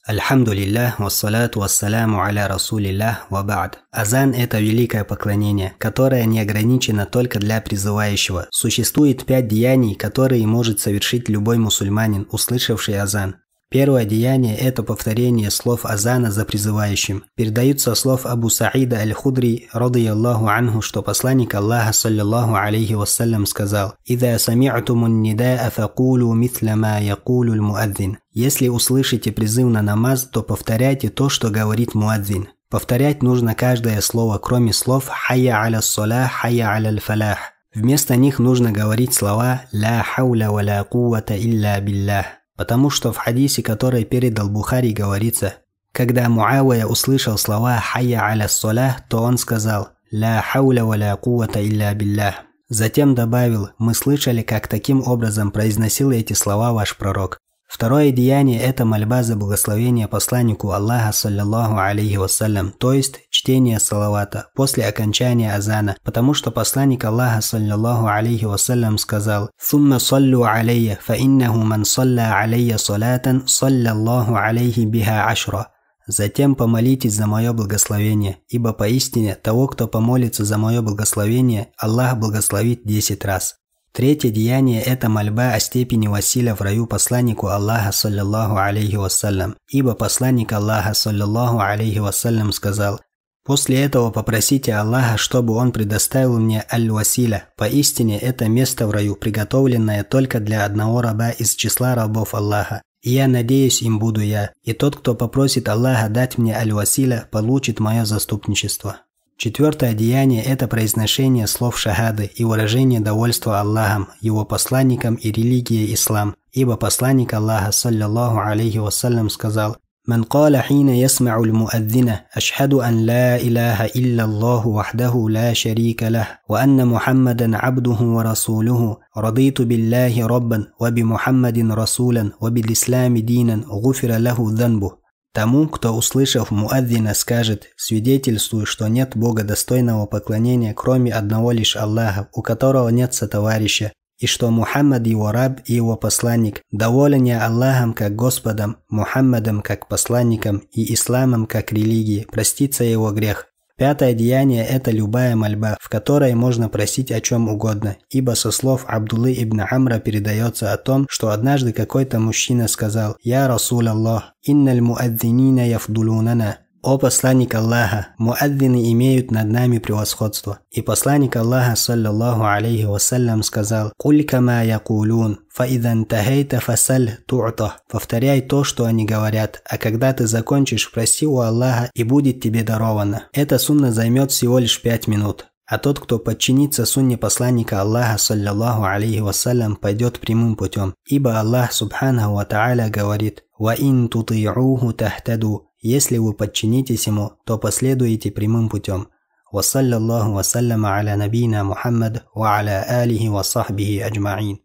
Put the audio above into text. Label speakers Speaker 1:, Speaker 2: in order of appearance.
Speaker 1: Альхамдулиллах, вассалату вассаляму аля расулиллах, ва ба'д. Азан – это великое поклонение, которое не ограничено только для призывающего. Существует 5 деяний, которые может совершить любой мусульманин, услышавший азан. Первое деяние – это повторение слов азана за призывающим. Передаются слов Абу Саида аль-Худри, радийаллаху анху, что посланник Аллаха, саллиллаху алейхи вассалям, сказал: «Иза сами'тумун нидаа факулу митля ма якулу аль-муадзин». Если услышите призыв на намаз, то повторяйте то, что говорит муадзин. Повторять нужно каждое слово, кроме слов «Хайя аля ссалах, хайя аля аль-фалах». Вместо них нужно говорить слова «Ла хауля ва ла куввата илля биллах». Потому что в хадисе, который передал Бухари, говорится: когда Муавия услышал слова «Хайя аля ссалах», то он сказал «Ла хауля ва ла куввата илля биллах». Затем добавил: мы слышали, как таким образом произносил эти слова ваш пророк. Второе деяние – это мольба за благословение посланнику Аллаха, саллиллаху алейхи вассалям, то есть чтение салавата после окончания азана, потому что посланник Аллаха, саллиллаху алейхи вассалям, сказал: «Сумма саллу алейя, фа иннаху ман салла алейя салатан, саллаллаху алейхи биха ашра». Затем помолитесь за мое благословение, ибо поистине того, кто помолится за мое благословение, Аллах благословит 10 раз. Третье деяние – это мольба о степени василя в раю посланнику Аллаха, саллиллаху алейхи вассалям, ибо посланник Аллаха, саллиллаху алейхи вассалям, сказал: «После этого попросите Аллаха, чтобы он предоставил мне аль-василя. Поистине это место в раю, приготовленное только для одного раба из числа рабов Аллаха. И я надеюсь, им буду я. И тот, кто попросит Аллаха дать мне аль-василя, получит мое заступничество». Четвертое деяние – это произношение слов шахады и выражение довольства Аллахом, его посланником и религией ислам, ибо посланник Аллаха, саллиллаху алейхи вассалям, сказал: «Ман каля хина ясмa'у аль-муадзина, ашхаду ан ла илаха илля Аллаху вахдаху ла шарика лах, ва анна Мухаммадан абдуху ва расулуху, радиту биллахи раббан, ва би Мухаммадин расулян, ва бил ислами динан, гуфира лаху дhanбу». Тому, кто, услышав муадзина, скажет: свидетельствую, что нет Бога достойного поклонения, кроме одного лишь Аллаха, у которого нет сотоварища, и что Мухаммад его раб и его посланник, доволен я Аллахом как Господом, Мухаммадом как посланником и исламом как религией, простится его грех. Пятое деяние – это любая мольба, в которой можно просить о чем угодно, ибо со слов Абдуллы ибн Амра передается о том, что однажды какой-то мужчина сказал: «Я Расул Аллах, инналь муадзинина яфдулунана». «О посланник Аллаха, муадзины имеют над нами превосходство». И посланник Аллаха, саллиллаху алейхи вассалям, сказал: «Куль кама якулун, фа иза интахейта фасаль ту'та». Повторяй то, что они говорят, а когда ты закончишь, проси у Аллаха, и будет тебе даровано. Эта сунна займет всего лишь 5 минут. А тот, кто подчинится сунне посланника Аллаха, саллиллаху алейхи вассалям, пойдет прямым путем. Ибо Аллах, субханаху ва тааля, говорит: «Ва ин тути'уху тахтаду». Если вы подчинитесь ему, то последуете прямым путем. Ва саллаллаху ва салляма аля набийна Мухаммад ва аля алихи ва сахбихи аджмаин.